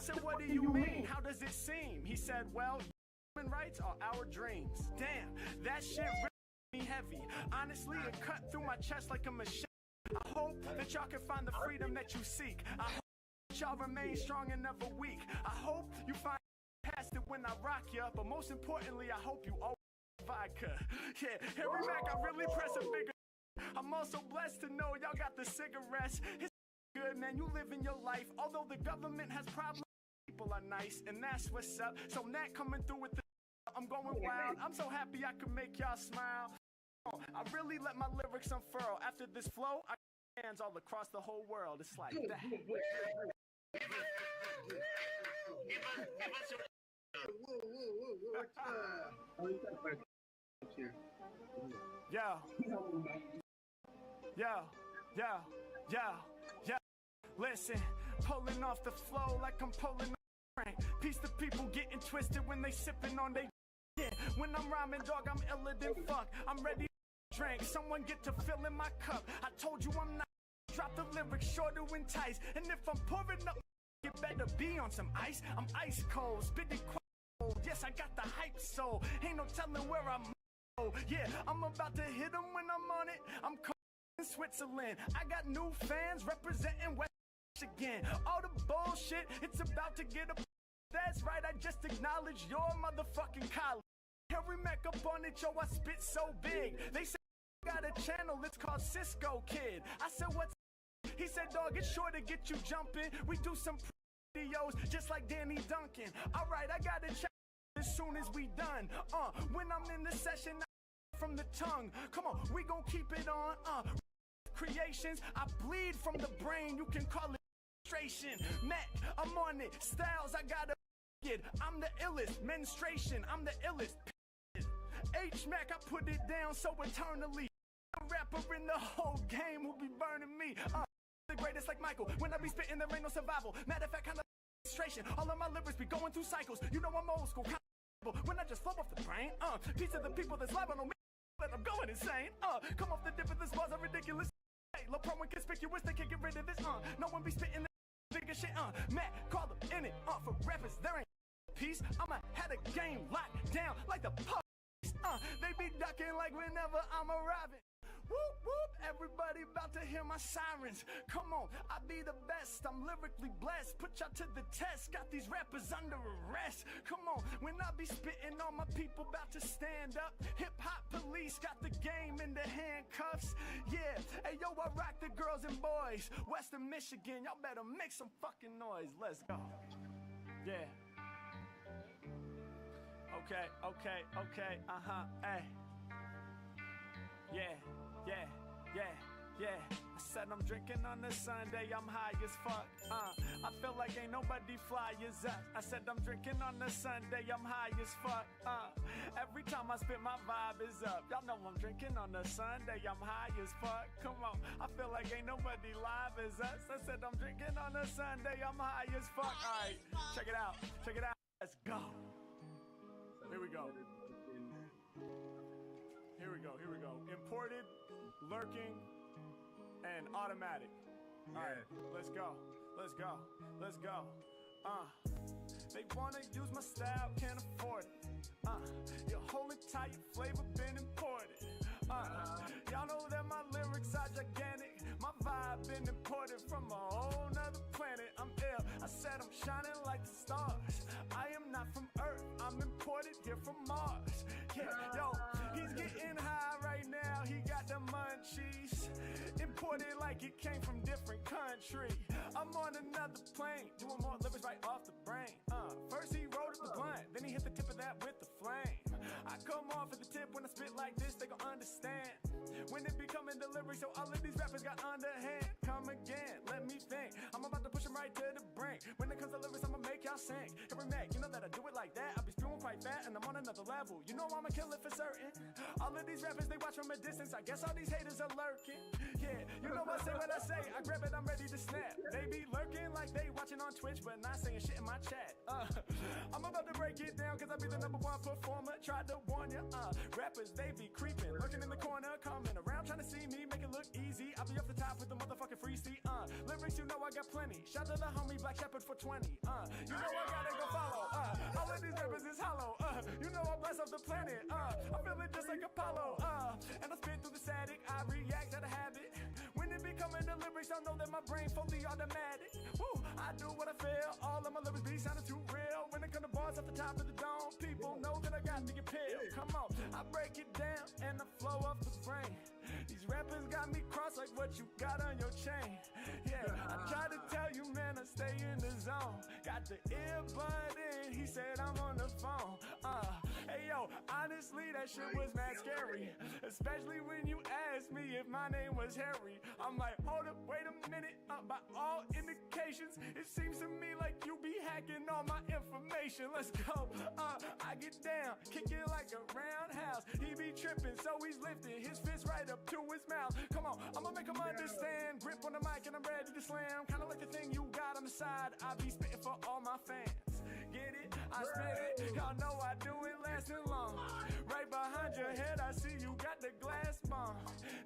said, what do you mean? How does it seem? He said, well, human rights are our dreams. Damn, that shit really me heavy. Honestly, it cut through my chest like a machine. I hope that y'all can find the freedom that you seek. I hope that y'all remain strong and never weak. I hope you find past it when I rock ya, but most importantly, I hope you always vodka. Yeah, Harry Mack, I really press a bigger. I'm also blessed to know y'all got the cigarettes. It's good, man, you living your life. Although the government has problems, people are nice, and that's what's up. So Nat coming through with the I'm going wild. I'm so happy I could make y'all smile. I really let my lyrics unfurl. After this flow, I got hands all across the whole world. It's like that. Yo. Listen, pulling off the flow like I'm pulling off crank. Piece the people getting twisted when they sipping on they. Yeah, when I'm rhyming, dog, I'm iller than fuck. I'm ready to drink. Someone get to fill in my cup. I told you I'm not. Drop the lyrics short to entice. And if I'm pouring up, it better be on some ice. I'm ice cold, spitting cold. Yes, I got the hype soul. Ain't no telling where I'm. Yeah, I'm about to hit them when I'm on it. I'm in Switzerland. I got new fans representing West Michigan. All the bullshit, it's about to get up. That's right, I just acknowledged your motherfucking college. Harry Mack up on it, yo, I spit so big. They said, got a channel, it's called Cisco Kid. I said, what's. He said, dog, it's sure to get you jumping. We do some videos just like Danny Duncan. Alright, I gotta check as soon as we done. When I'm in the session, I from the tongue. Come on, we gon' keep it on. Creations, I bleed from the brain, you can call it menstruation. Mac, I'm on it. Styles, I gotta it. I'm the illest. Menstruation, I'm the illest. H-Mac, I put it down so eternally. A rapper in the whole game will be burning me. The greatest like Michael. When I be spitting, there ain't no survival. Matter of fact, kind of menstruation. All of my lyrics be going through cycles. You know I'm old school. When I just flow off the brain. Piece of the people that's live on me. That I'm going insane. Come off the dip of this bars are ridiculous. Hey, low pro and conspicuous, they can't get rid of this. No one be spitting the bigger shit. Matt, call them in it. For rappers, there ain't peace. I'ma had a game locked down like the police. They be ducking like whenever I'm arriving. Whoop, whoop, everybody about to hear my sirens. Come on, I be the best, I'm lyrically blessed. Put y'all to the test, got these rappers under arrest. Come on, when I be spitting, all my people about to stand up. Hip-hop police got the game in the handcuffs. Yeah, hey yo, I rock the girls and boys. Western Michigan, y'all better make some fucking noise. Let's go. Yeah. Okay, hey. Yeah. I said I'm drinking on a Sunday, I'm high as fuck. I feel like ain't nobody fly as us. I said I'm drinking on a Sunday, I'm high as fuck. Every time I spit, my vibe is up. Y'all know I'm drinking on a Sunday, I'm high as fuck. Come on, I feel like ain't nobody live as us. I said I'm drinking on a Sunday, I'm high as fuck. Alright, check it out. Let's go. Here we go. Imported, lurking, and automatic. Alright, let's go. They wanna use my style, can't afford it. Your whole entire flavor been imported. Y'all know that my lyrics are gigantic. My vibe been imported from a whole nother planet. I'm ill, I said I'm shining like the stars. I am not from Earth, I'm imported here from Mars. Yeah, yo, he's getting high right now, he got the munchies. Imported like it came from different country. I'm on another plane, doing more lyrics right off the brain. First he wrote up the blunt, then he hit the tip of that with the flame. I come off at the tip when I spit like this, they gon' understand. When it be coming delivery, so all of these rappers got underhand. Come again, let me think. I'm about to push them right to the brink. When it comes to lyrics, I'ma make y'all sing. Every Mac, you know that I do it like that. I be spewing quite fat, and I'm on another level. You know I'ma kill it for certain. All of these rappers, they watch from a distance. I guess all these haters are lurking. yeah, you know I say what I say. I grab it, I'm ready to snap. They be lurking like they watching on Twitch, but not saying shit in my chat. I'm about to break it down, cause I be the #1 performer. Tried to warn ya, rappers, they be creeping, lurking in the corner, coming around, trying to see me, make it look easy. I'll be up the top with the motherfucking free seat, lyrics, you know I got plenty. Shout to the homie Black Shepherd for 20, you know I gotta go follow, all of these rappers is hollow, you know I bless up the planet, I feel it just like Apollo, and I spit through the static, I react out of habit. When it be coming to lyrics, I know that my brain fully automatic. Woo, I do what I feel, all of my lyrics be sounding too real. When it come to bars at the top of the dome, people know that I got the appeal. Come on, I break it down and the flow off the brain. These rappers got me crossed like what you got on your chain. Yeah, I try to tell you, man, I stay in the zone. Got the earbud in, he said I'm on the phone. Hey yo, honestly, that shit was mad scary. Especially when you asked me if my name was Harry. I'm like, hold up, wait a minute. By all indications, it seems to me like you be hacking all my information. Let's go. I get down, kick it like a roundhouse. He be tripping, so he's lifting his fist right up to his mouth. Come on, I'ma make him understand. Grip on the mic and I'm ready to slam. Kinda like the thing you got on the side. I be spitting for all my fans. Get it? I spit it. Y'all know I do it lasting long. Right behind your head, I see you got the glass bomb.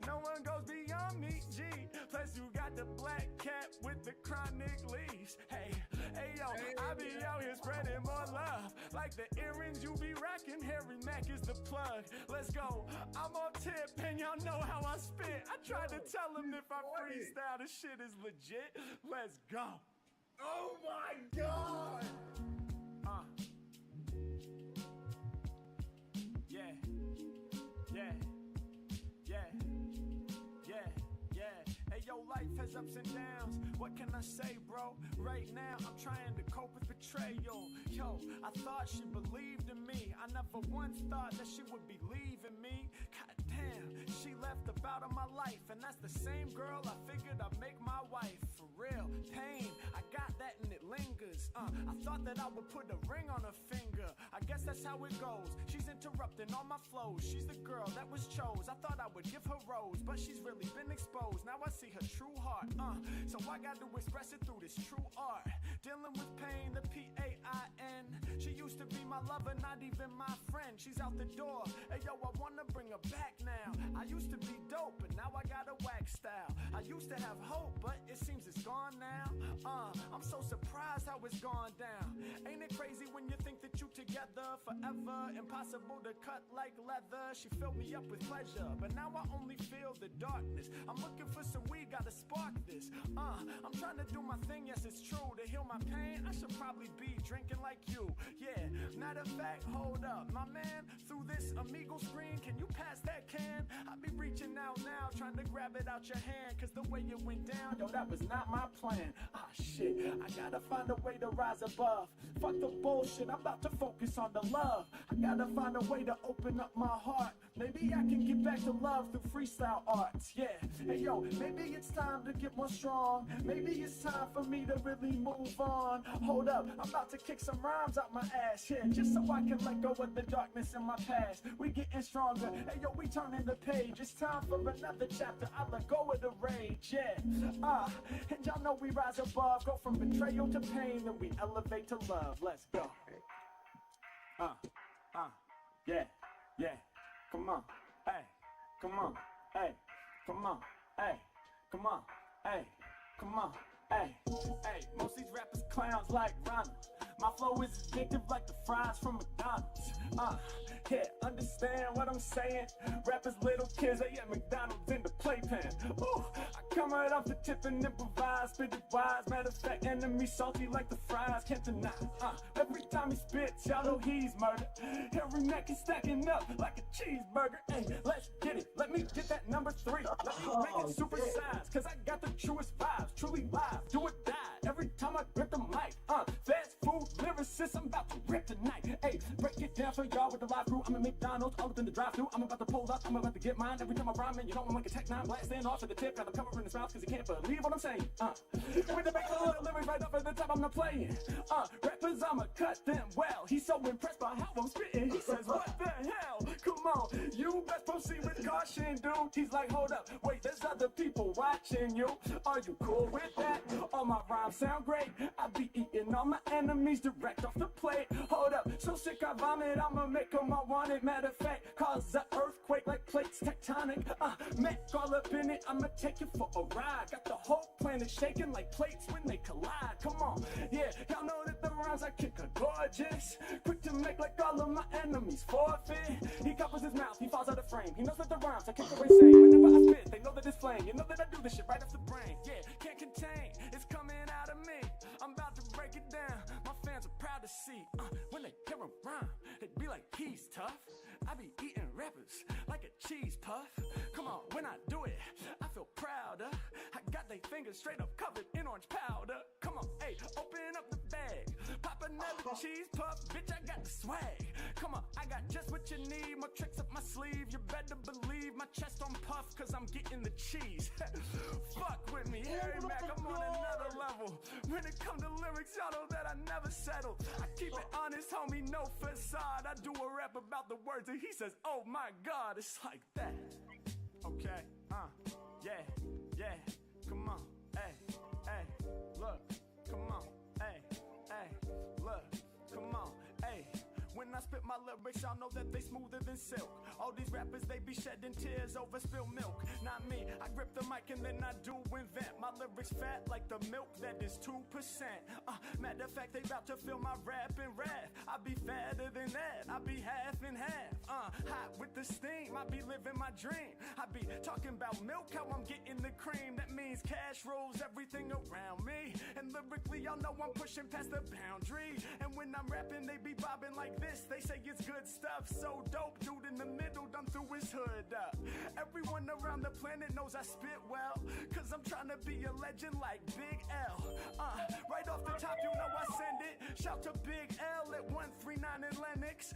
No one goes beyond me, G. Plus you got the black cat with the chronic leaves. Hey, hey yo, I be out here spreading more love. Like the earrings you be rocking, Harry Mack is the plug. Let's go. I'm on tip and y'all know how I spit. I tried to tell him if I freestyle, this shit is legit. Let's go. Oh my God! Yeah, yeah, yeah, yeah, yeah. Hey yo, life has ups and downs. What can I say, bro? Right now, I'm trying to cope with betrayal. Yo, I thought she believed in me. I never once thought that she would be leaving me. God damn, she left about of my life, and that's the same girl I figured I'd make my wife. For real, pain, I got that and it lingers. I thought that I would put a ring on her finger. I guess that's how it goes. She's interrupting all my flows. She's the girl that was chose. I thought I would give her rose, but she's really been exposed. Now I see her true heart. So I got to express it through this true art. Dealing with pain, the P-A-I-N. She used to be my lover, not even my friend. She's out the door. Hey yo, I wanna bring her back now. I used to be dope, but now I got a whack style. I used to have hope, but it seems it's gone now. I'm so surprised how it's gone down. Ain't it crazy when you think that you together forever? Impossible to cut like leather. She filled me up with pleasure, but now I only feel the darkness. I'm looking for some weed, gotta spark this. I'm trying to do my thing, yes it's true. To heal my pain, I should probably be drinking like you. Yeah, matter of fact, hold up, my man. Through this amigo screen, can you pass that can? I be reaching out now, trying to grab it out your hand. Cause the way it went down, yo, that was not my plan. Shit, I gotta find a way to rise above. Fuck the bullshit, I'm about to focus on the love. I gotta find a way to open up my heart. Maybe I can get back to love through freestyle arts, yeah. Hey yo, maybe it's time to get more strong. Maybe it's time for me to really move on. Hold up, I'm about to kick some rhymes out my ass, yeah. Just so I can let go of the darkness in my past. We getting stronger, hey yo, we turning the page. It's time for another chapter, I let go of the rage, yeah. And y'all know we rise above. Go from betrayal to pain, then we elevate to love. Let's go. Yeah, yeah. Come on, hey, come on, hey, come on, hey, come on, hey, come on, hey, hey. Most these rappers clowns like Ronald. My flow is addictive like the fries from McDonald's. Yeah, understand what I'm saying? Rappers, little kids, they at McDonald's in the playpen. Ooh, I come right off the tip and improvise, spit it wise. Matter of fact, enemy salty like the fries, can't deny. Every time he spits, y'all know he's murder. Every neck is stacking up like a cheeseburger. Hey, let's get it. Let me get that number 3. Let me make it super size, cause I got the truest vibes. Truly live, do or die. Every time I grip the mic, fast food, emphasis, I'm about to rip tonight. Hey, break it down for y'all with the live crew. I'm at McDonald's, all up in the drive-thru. I'm about to pull up, I'm about to get mine. Every time I rhyme, man, you know I'm like a Tech 9 blasting off at the tip. Got the cover in his mouth, cause he can't believe what I'm saying. With the back of the lyrics right up at the top, I'm not playing. Rappers, I'ma cut them well. He's so impressed by how I'm spitting. He says, what the hell? Come on, you best proceed with caution, dude. He's like, hold up, wait, there's other people watching you. Are you cool with that? All my rhymes sound great. I be eating all my enemies direct off the plate. Hold up, so sick I vomit, I'ma make them all want it. Matter of fact, cause an earthquake like plates tectonic. Mac all up in it, I'ma take you for a ride. Got the whole planet shaking like plates when they collide. Come on, yeah, y'all know that the rhymes I kick are gorgeous. Quick to make like all of my enemies forfeit. He covers his mouth, he falls out of frame. He knows that the rhymes I kick are insane. Whenever I spit, they know that it's flame. You know that I do this shit right off the brain. Yeah, can't contain, it's coming out of me. I'm about to break it down. My fans are proud to see. When they hear him rhyme, they be like, he's tough. I be eating rappers like a cheese puff. Come on, when I do it, I feel prouder. I got they fingers straight up covered in orange powder. Come on, hey, open up the bag. Pop another cheese puff, bitch, I got the swag. Come on, I got just what you need. More tricks up my sleeve. You better believe my chest on puff, cause I'm getting the cheese. Fuck with me, Harry Mack, I'm on another level. When it comes to lyrics, y'all know that I never settle. I keep it honest, homie, no facade. I do a rap about the words and he says, oh my God, it's like that. Okay, yeah, come on, hey, look, come on, hey, look, come on, hey. When I spit my lyrics, y'all know that they smoother than silk. All these rappers, they be shedding tears over spilled milk. Not me, I grip the mic and then I do invent. My lyrics fat like the milk that is 2%. Matter of fact, they about to feel my rap and wrath. I be fatter than that, I be half and half. Hot with the steam, I be living my dream. I be talking about milk, how I'm getting the cream. That means cash rules everything around me. And lyrically, y'all know I'm pushing past the boundary. And when I'm rapping, they be bobbing like this. They say it's good stuff, so dope. Dude in the middle done threw his hood up. Everyone around the planet knows I spit well, cause I'm trying to be a legend like Big L. Right off the top, you know I send it. Shout to Big L at 139 in Lennox.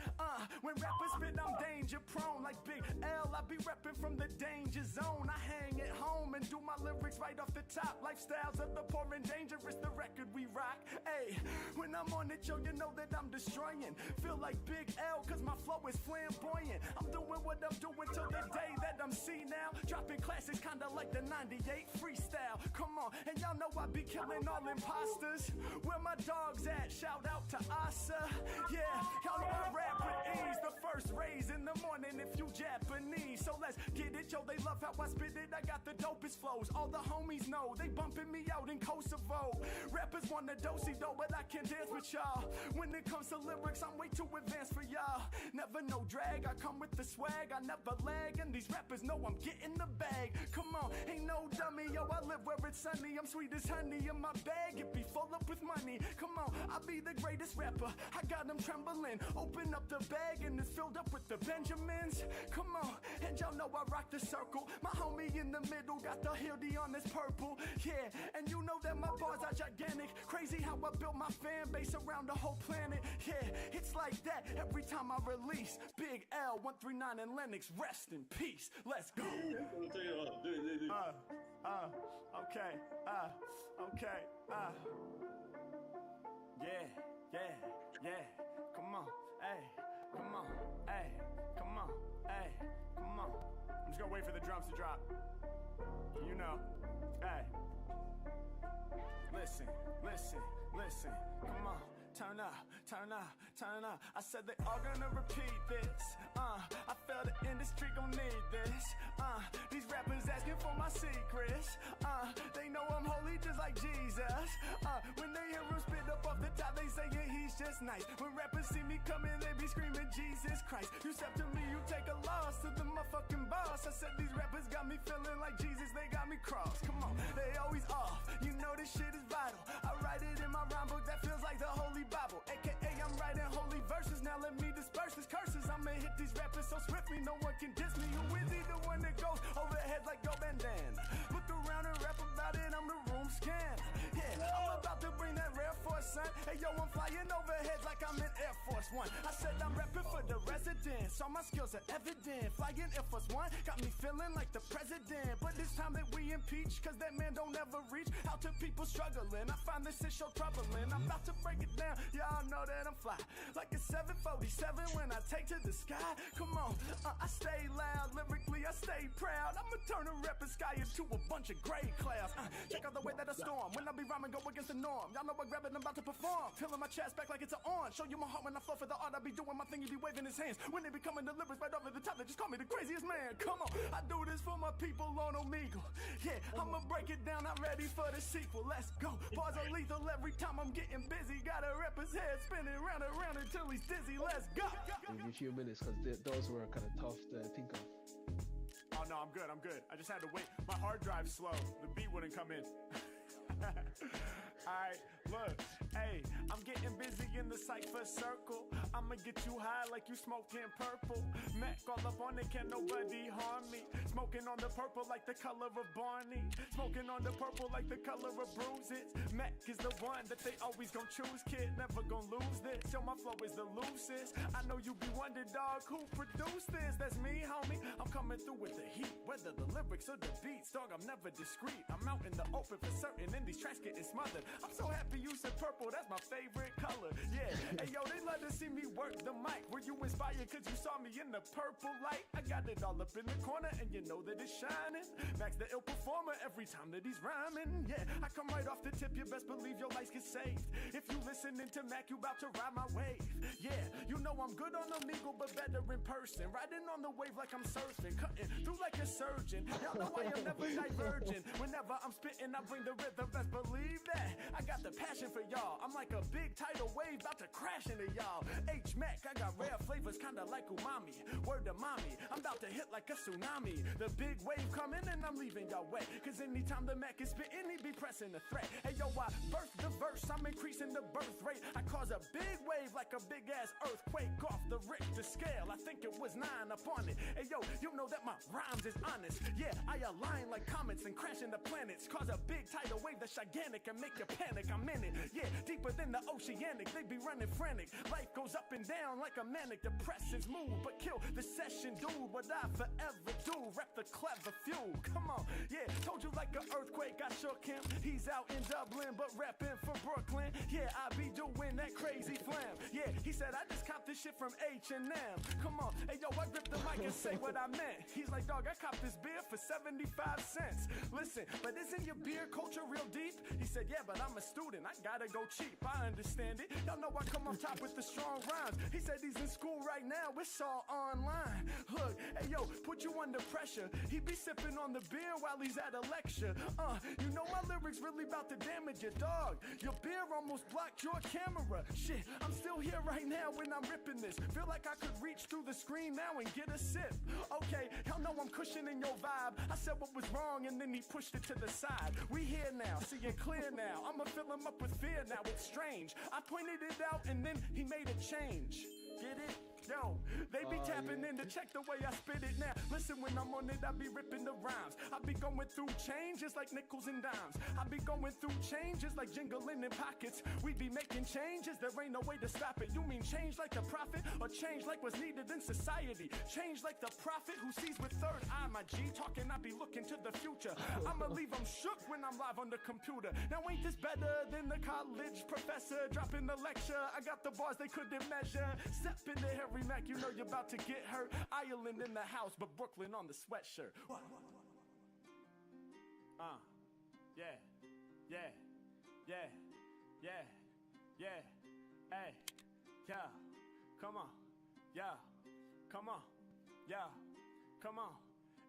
When rappers spit, I'm danger prone like Big L. I be repping from the danger zone. I hang at home and do my lyrics right off the top. Lifestyles of the poor and dangerous, the record we rock. Hey, when I'm on it, yo, you know that I'm destroying. Feel like Big L, cause my flow is flamboyant. I'm doing what I'm doing till the day that I'm seen now. Dropping classics kinda like the 98 freestyle. Come on, and y'all know I be killing all imposters. Where my dogs at? Shout out to Asa. Yeah, y'all know I rap with ease. The first raise in the morning if you Japanese. So let's get it, yo, they love how I spit it. I got the dopest flows, all the homies know. They bumping me out in Kosovo. Rappers want the do-si-do, but I can't dance with y'all. When it comes to lyrics, I'm way too advanced for y'all. Never no drag, I come with the swag. I never lag, and these rappers know I'm getting the bag. Come on, ain't no dummy, yo, I live where it's sunny. I'm sweet as honey in my bag, it be full up with money. Come on, I be the greatest rapper, I got them trembling. Open up the bag and it's filled up with the Benjamins. Come on, and y'all know I rock the circle. My homie in the middle got the Hildy on this purple. Yeah, and you know that my bars are gigantic. Crazy how I built my fan base around the whole planet. Yeah, it's like that every time I release. Big L, 139 in Lennox, rest in peace. Let's go. Okay. Yeah. Come on, hey. Come on, hey. Come on, hey. Come on. I'm just gonna wait for the drums to drop. You know, hey. Listen. Come on. Turn up. I said they all gonna repeat this. I feel the industry gon' need this. These rappers asking for my secrets. They know I'm holy just like Jesus. When they hear him spit up off the top, they saying he's just nice. When rappers see me coming, they be screaming Jesus Christ. You step to me, you take a loss to the motherfucking boss. I said these rappers got me feeling like Jesus, they got me crossed. Come on, they always off. You know this shit is vital. I write it in my rhyme book that feels like the Holy Bible. AKA I'm writing holy verses. Now let me disperse these curses. I'ma hit these rappers so swiftly no one can diss me. Who is he, the one that goes over heads like your bandana? Look around and rap about it, I'm the room scan. Yeah, I'm about to bring that rare force, son. Hey yo, I'm flying overhead like I'm in Air Force One. I said I'm repping for the residents, all my skills are evident. Flying Air Force One got me feeling like the president. But it's time that we impeach, cause that man don't ever reach out to people struggling. I find this issue troubling, I'm about to break it down. Y'all know that I'm fly like a 747 when I take to the sky. Come on, I stay loud, lyrically I stay proud. I'ma turn a rapping sky into a bunch of gray clouds. Check out the way that I storm, when I be rhyming go against the norm. Y'all know I grab it, I'm about to perform. Peeling my chest back like it's an on. Show you my heart when I flow for the art. I be doing my thing, he be waving his hands. When they be coming the lyrics right over the top, they just call me the craziest man. Come on, I do this for my people on Omegle. Yeah, I'ma break it down, I'm ready for the sequel. Let's go. Bars are lethal every time I'm getting busy. Got a rapper's head spinning round and round until he's dizzy. Let's go. Give you a few minutes because those were kind of tough to think of. Oh no, I'm good. I just had to wait. My hard drive's slow. The beat wouldn't come in. Alright, look, hey, I'm getting busy in the cypher circle. I'ma get you high like you smoking purple. Mac all up on it, can't nobody harm me. Smoking on the purple like the color of Barney. Smoking on the purple like the color of bruises. Mac is the one that they always gon' choose, kid. Never gon' lose this. Yo, my flow is the loosest. I know you be wondering, dog, who produced this? That's me, homie. I'm coming through with the heat. Whether the lyrics or the beats, dog, I'm never discreet. I'm out in the open for certain, and these tracks getting smothered. I'm so happy you said purple, that's my favorite color. Yeah, hey yo, they love to see me work the mic. Were you inspired cause you saw me in the purple light? I got it all up in the corner and you know that it's shining. Max the ill performer every time that he's rhyming. Yeah, I come right off the tip, you best believe your lights get saved. If you listening to Mac, you about to ride my wave. Yeah, you know I'm good on Omegle but better in person. Riding on the wave like I'm surfing, cutting through like a surgeon. Y'all know I am never divergent. Whenever I'm spitting, I bring the rhythm, best believe that. I got the passion for y'all. I'm like a big tidal wave about to crash into y'all. H-Mac, I got rare flavors kinda like umami. Word to mommy, I'm about to hit like a tsunami. The big wave coming and I'm leaving y'all wet. Cause anytime the Mac is spitting, he be pressing the threat. Hey yo, I birth the verse, I'm increasing the birth rate. I cause a big wave like a big ass earthquake off the Richter scale. I think it was 9 upon it. Hey yo, you know that my rhymes is honest. Yeah, I align like comets and crash into planets. Cause a big tidal wave that's gigantic and make you panic. I'm in it, yeah, deeper than the oceanic. They be running frantic. Life goes up and down like a manic depression's mood. But kill the session, dude. What I forever do, rep the clever few. Come on, yeah, told you like an earthquake, I shook him. He's out in Dublin, but repping for Brooklyn. Yeah, I be doing that crazy flam. Yeah, he said I just copped this shit from H&M. Come on, hey yo, I grip the mic and say what I meant. He's like, dog, I copped this beer for 75 cents. Listen, but isn't your beer culture real deep? He said, yeah, but I'm a student, I gotta go cheap. I understand it. Y'all know I come on top with the strong rhymes. He said he's in school right now, it's all online. Look, hey yo, put you under pressure. He be sipping on the beer while he's at a lecture. You know my lyrics really about to damage your dog. Your beer almost blocked your camera. Shit, I'm still here right now when I'm ripping this. Feel like I could reach through the screen now and get a sip. Okay, y'all know I'm cushioning your vibe. I said what was wrong and then he pushed it to the side. We here now, seeing clear now. I'ma fill him up with fear now, it's strange. I pointed it out and then he made a change. Get it? Yo, they be tapping in to check the way I spit it now. Listen, when I'm on it, I be ripping the rhymes. I be going through changes like nickels and dimes. I be going through changes like jingling in pockets. We be making changes, there ain't no way to stop it. You mean change like the prophet or change like what's needed in society? Change like the prophet who sees with third eye, my G. Talking, I be looking to the future. I'ma leave them shook when I'm live on the computer. Now ain't this better than the college professor dropping the lecture? I got the bars they couldn't measure. Step in the Harry Mac, you know you're about to get hurt. Ireland in the house, but Brooklyn on the sweatshirt. Yeah, yeah, yeah, yeah, yeah, hey, yeah, come on, yeah, come on, yeah, come on.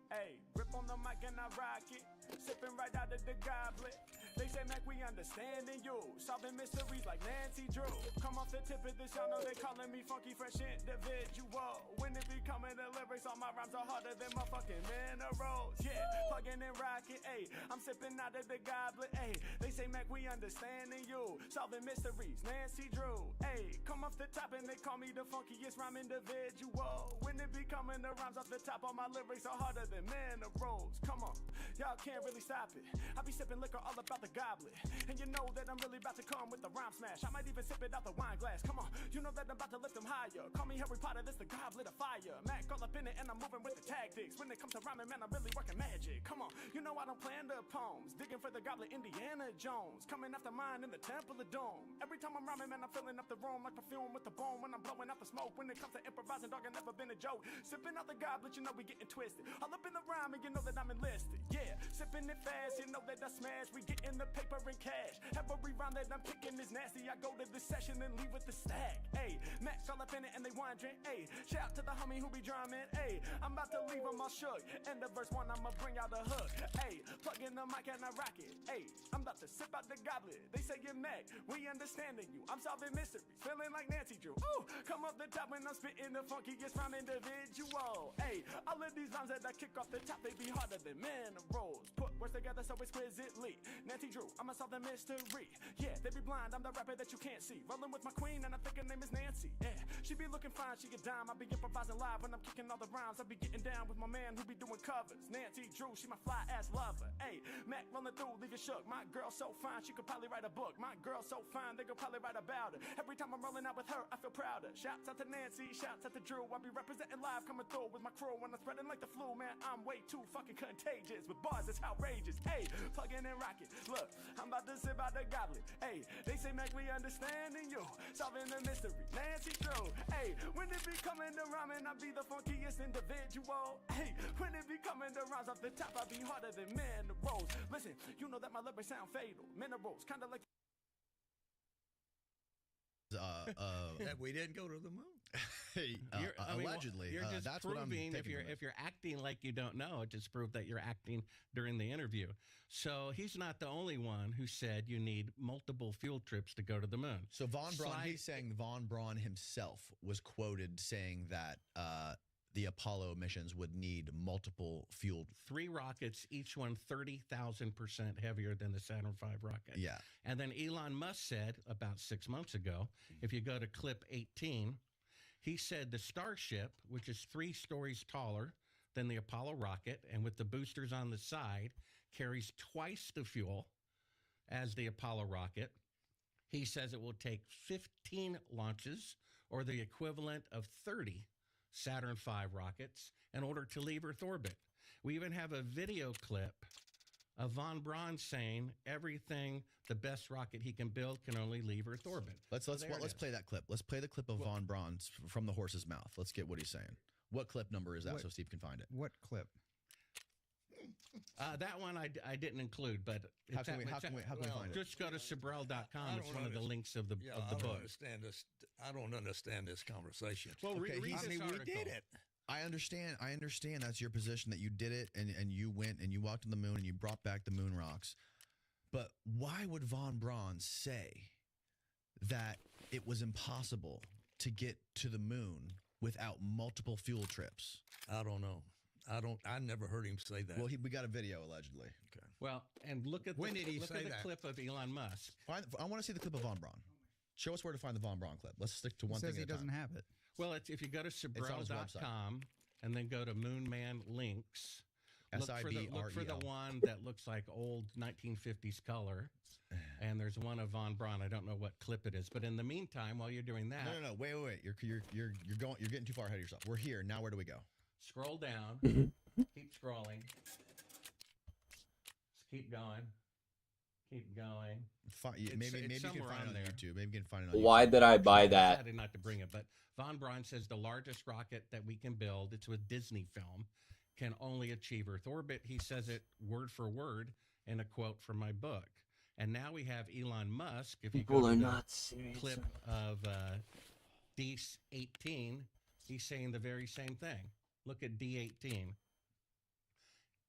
Hey, grip on the mic and I rock it, sipping right out of the goblet. They say, Mac, we understanding you, solving mysteries like Nancy Drew. Come off the tip of this, y'all know they calling me funky, fresh individual. When it be coming to lyrics, all my rhymes are harder than motherfucking minerals. Yeah, plugging and rocking, ayy, I'm sipping out of the goblet, ayy. They say, Mac, we understanding you, solving mysteries, Nancy Drew. Ayy, come off the top and they call me the funkiest rhyme individual. When it be coming, the rhymes off the top, all my lyrics are harder than minerals. Come on, y'all can't really stop it. I be sipping liquor all about the goblet, and you know that I'm really about to come with the rhyme smash. I might even sip it out the wine glass. Come on, you know that I'm about to lift them higher. Call me Harry Potter, this the goblet of fire. Mac all up in it and I'm moving with the tactics. When it comes to rhyming, man, I'm really working magic. Come on, you know I don't plan the poems. Digging for the goblet, Indiana Jones. Coming after mine in the Temple of Dome. Every time I'm rhyming, man, I'm filling up the room like perfume with the bone. When I'm blowing out the smoke, when it comes to improvising, dog, I never been a joke. Sipping out the goblet, you know we getting twisted. All up in the rhyme, and you know that I'm enlisted. Yeah, sipping it fast, you know that I smash. We getting the paper and cash. Every rhyme that I'm picking is nasty. I go to the session and leave with the stack. Ayy, Max all up in it and they wondering. Ayy, shout to the homie who be drumming. Ayy, I'm about to leave them all shook. End of verse 1, I'ma bring out a hook. Ayy, plug in the mic and I rock it. Ayy, I'm about to sip out the goblet. They say you're Mac, we understanding you. I'm solving mysteries, feeling like Nancy Drew. Ooh, come up the top when I'm spitting the funkiest rhyme individual. Ayy, all of these rhymes that I kick off the top, they be harder than minerals. Put words together so exquisitely. Nancy Drew, I'ma solve the mystery. Yeah, they be blind, I'm the rapper that you can't see. Rolling with my queen and I think her name is Nancy. Yeah, she be looking fine, she a dime. I be improvising live when I'm kicking all the rhymes. I be getting down with my man who be doing covers. Nancy Drew, she my fly ass lover. Ayy, Mac rolling through, leave you shook. My girl so fine, she could probably write a book. My girl so fine, they could probably write about her. Every time I'm rolling out with her, I feel prouder. Shouts out to Nancy, shouts out to Drew. I be representing live, coming through with my crew. When I'm spreading like the flu, man, I'm way too fucking contagious. With bars, it's outrageous. Ayy, plugging and rocking. Look, I'm about to sip out the goblet. Ayy, they say, Mac, we understanding you. Solving the mystery, Nancy Drew. Ayy, when it be coming to rhyming, I be the funkiest individual. Ayy, when it be coming to rhymes off the top, I be harder than minerals. Listen, you know that my lyrics sound fatal. Minerals, kinda like that we didn't go to the moon. Allegedly, you're just that's proving what I'm if you're acting like you don't know, it just proved that you're acting during the interview. So he's not the only one who said you need multiple fuel trips to go to the moon. So Von Braun, he's saying Von Braun himself was quoted saying that the Apollo missions would need multiple fueled 3 rockets, each one 30,000% heavier than the Saturn V rocket. Yeah. And then Elon Musk said about 6 months ago, if you go to clip 18, he said the Starship, which is 3 stories taller than the Apollo rocket and with the boosters on the side, carries twice the fuel as the Apollo rocket. He says it will take 15 launches or the equivalent of 30 Saturn V rockets in order to leave Earth orbit. We even have a video clip of Von Braun saying everything, the best rocket he can build can only leave Earth orbit. Let's play that clip. Let's play the clip of Von Braun's from the horse's mouth. Let's get what he's saying. What clip number is that so Steve can find it? What clip? That one I didn't include, but how can we find it? Just go to Sabrel.com. It's one of the links of the book. I don't understand this conversation. Well, read this article. We did it. I understand that's your position, that you did it and you went and you walked on the moon and you brought back the moon rocks. But why would Von Braun say that it was impossible to get to the moon without multiple fuel trips? I don't know. I never heard him say that. Well, we got a video allegedly. Okay. Well, and look at When did he look say at the that? clip of Elon Musk. I want to see the clip of Von Braun. Show us where to find the Von Braun clip. Let's stick to one thing at a time. He doesn't have it. Well, if you go to his website. Sabrel.com and then go to Moonman Links, look for the SIBREL. one that looks like old 1950s color, and there's one of Von Braun. I don't know what clip it is, but in the meantime, while you're doing that, No, wait. You're getting too far ahead of yourself. We're here now. Where do we go? scroll down, keep scrolling, keep going. Keep going. Maybe you can somewhere find it on there. YouTube. Maybe you can find it on Why YouTube. did I buy I that? decided not to bring it, but Von Braun says the largest rocket that we can build, it's with Disney film, can only achieve Earth orbit. He says it word for word in a quote from my book. And now we have Elon Musk. If you People go are to the not serious. clip of D18, he's saying the very same thing. Look at D18.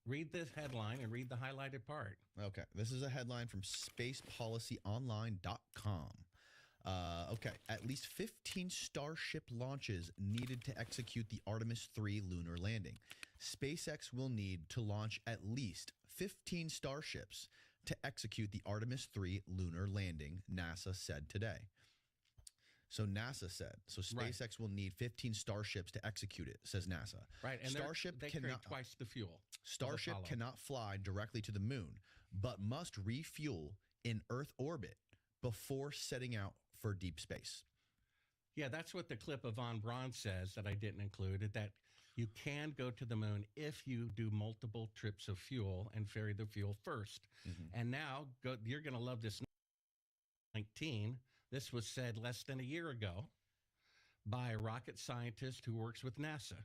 Read this headline and read the highlighted part. Okay. This is a headline from spacepolicyonline.com. Okay. At least 15 Starship launches needed to execute the Artemis 3 lunar landing. SpaceX will need to launch at least 15 Starships to execute the Artemis 3 lunar landing, NASA said today. So NASA said. So Right. SpaceX will need 15 Starships to execute it, says NASA. Right. And Starship they cannot carry twice the fuel. of Starship Apollo. cannot fly directly to the moon, but must refuel in Earth orbit before setting out for deep space. Yeah, that's what the clip of Von Braun says that I didn't include, that you can go to the moon if you do multiple trips of fuel and ferry the fuel first. And now you're going to love this 19. This was said less than a year ago by a rocket scientist who works with NASA.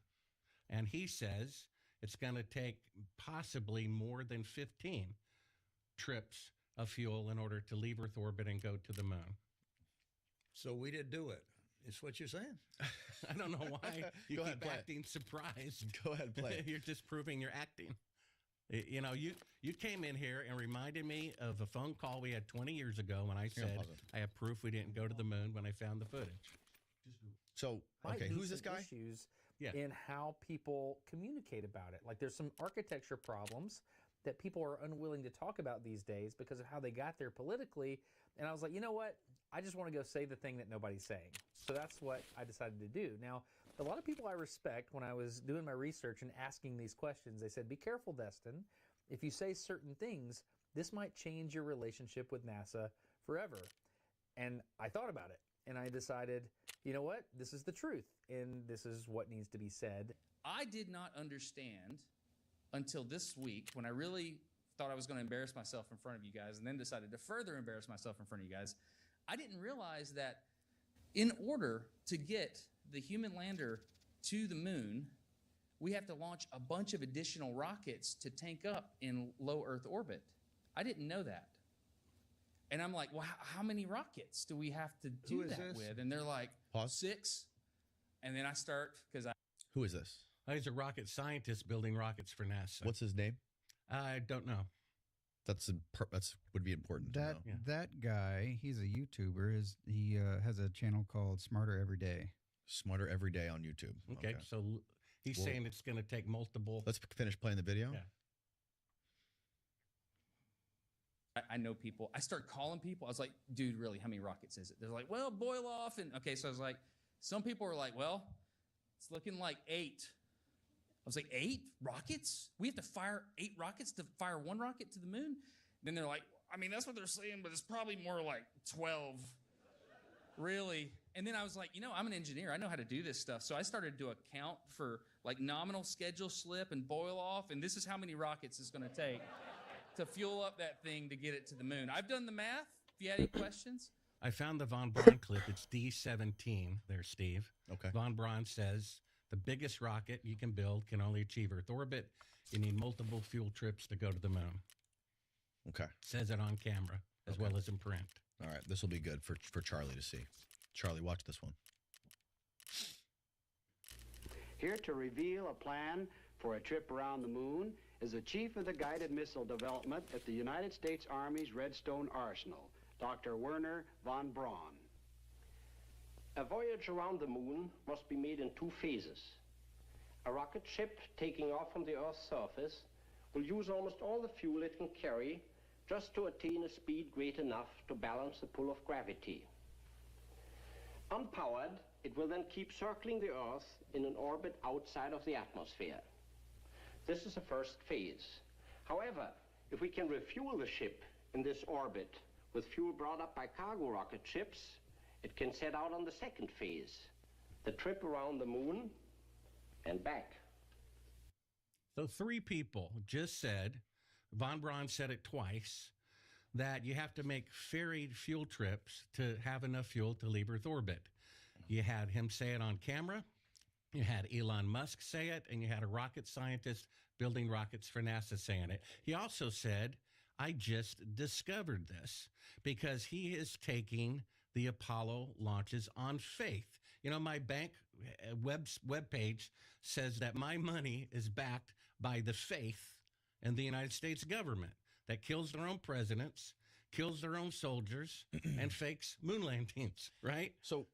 And he says it's going to take possibly more than 15 trips of fuel in order to leave Earth orbit and go to the moon. So we did do it. Is what you're saying? I don't know why you Go keep ahead, play it. acting surprised. Go ahead, play it. You're just proving you're acting. You know, you came in here and reminded me of a phone call we had 20 years ago when I said pause it. I have proof we didn't go to the moon when I found the footage. So, might okay, be who's this some guy? Issues Yeah. in how people communicate about it. Like there's some architecture problems that people are unwilling to talk about these days because of how they got there politically. And I was like, you know what? I just want to go say the thing that nobody's saying. So that's what I decided to do. Now, a lot of people I respect, when I was doing my research and asking these questions, they said, be careful, Destin. If you say certain things, this might change your relationship with NASA forever. And I thought about it. And I decided, you know what? This is the truth. And this is what needs to be said. I did not understand until this week when I really thought I was going to embarrass myself in front of you guys and then decided to further embarrass myself in front of you guys. I didn't realize that in order to get the human lander to the moon, we have to launch a bunch of additional rockets to tank up in low Earth orbit. I didn't know that. And I'm like, well, how many rockets do we have to do Who is that this? with? And they're like, Pause. 6. And then I start, because Who is this? He's a rocket scientist building rockets for NASA. What's his name? I don't know. That's would be important to That know. Yeah. that guy, he's a YouTuber. He has a channel called Smarter Every Day. Smarter every day on YouTube. Okay, so he's Well- saying it's going to take multiple. Let's finish playing the video. Yeah. I know people. I start calling people. I was like, dude, really, how many rockets is it? They're like, well, boil off. And okay, so I was like, some people were like, well, it's looking like 8. I was like, 8 rockets? We have to fire 8 rockets to fire 1 rocket to the moon? Then they're like, I mean, that's what they're saying, but it's probably more like 12. Really? And then I was like, you know, I'm an engineer. I know how to do this stuff. So I started to account for like nominal schedule slip and boil off. And this is how many rockets it's going to take to fuel up that thing to get it to the moon. I've done the math. If you had any questions. I found the Von Braun clip. It's D17 there, Steve. Okay. Von Braun says the biggest rocket you can build can only achieve Earth orbit. You need multiple fuel trips to go to the moon. Okay. Says it on camera as well as in print. All right. This will be good for Charlie to see. Charlie, watch this one. Here to reveal a plan for a trip around the moon is the chief of the guided missile development at the United States Army's Redstone Arsenal, Dr. Werner von Braun. A voyage around the moon must be made in 2 phases. A rocket ship taking off from the Earth's surface will use almost all the fuel it can carry just to attain a speed great enough to balance the pull of gravity. Unpowered, it will then keep circling the Earth in an orbit outside of the atmosphere. This is the first phase. However, if we can refuel the ship in this orbit with fuel brought up by cargo rocket ships, it can set out on the second phase, the trip around the moon and back. So 3 people just said, Von Braun said it twice, that you have to make ferried fuel trips to have enough fuel to leave Earth orbit. You had him say it on camera. You had Elon Musk say it, and you had a rocket scientist building rockets for NASA saying it. He also said, I just discovered this, because he is taking the Apollo launches on faith. You know, my bank web page says that my money is backed by the faith in the United States government that kills their own presidents, kills their own soldiers, and fakes moon landings, right? So,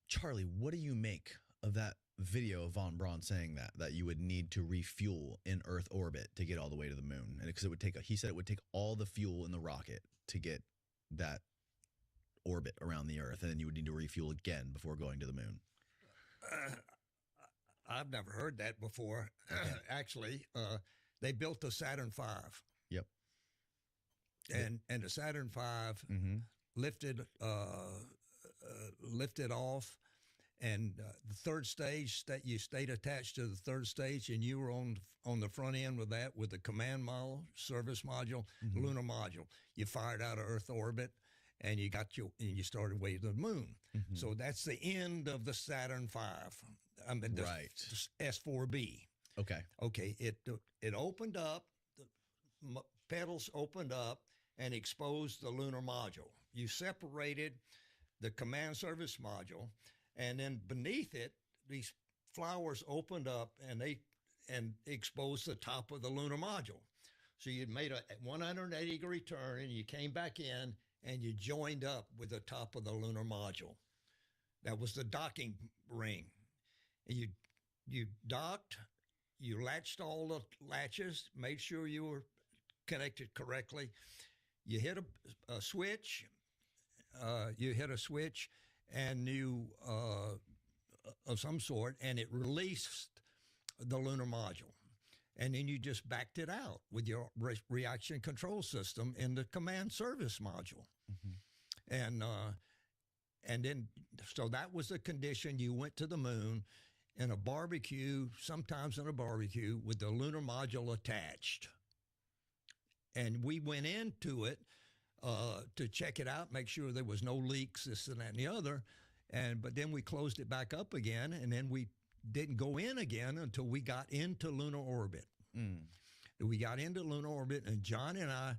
Charlie, what do you make of that video of Von Braun saying that you would need to refuel in Earth orbit to get all the way to the moon? And because it would take, he said it would take all the fuel in the rocket to get that orbit around the Earth, and then you would need to refuel again before going to the moon. I've never heard that before. Actually, they built the Saturn V. Yep. And the Saturn V lifted off, and the third stage, that you stayed attached to the third stage, and you were on the front end with that, with the command module, service module, lunar module. You fired out of Earth orbit, and you started way to the moon. So that's the end of the Saturn V. I mean, the S4B. Okay. It opened up. The pedals opened up and exposed the lunar module. You separated the command service module, and then beneath it, these flowers opened up and exposed the top of the lunar module. So you'd made a 180-degree turn, and you came back in, and you joined up with the top of the lunar module. That was the docking ring. And you docked, you latched all the latches, made sure you were connected correctly. You hit a switch. And of some sort, and it released the lunar module. And then you just backed it out with your reaction control system in the command service module. And then, so that was the condition. You went to the moon in a barbecue, sometimes in a barbecue, with the lunar module attached. And we went into it to check it out, make sure there was no leaks, this and that and the other. But then we closed it back up again, and then we didn't go in again until we got into lunar orbit. We got into lunar orbit, and John and I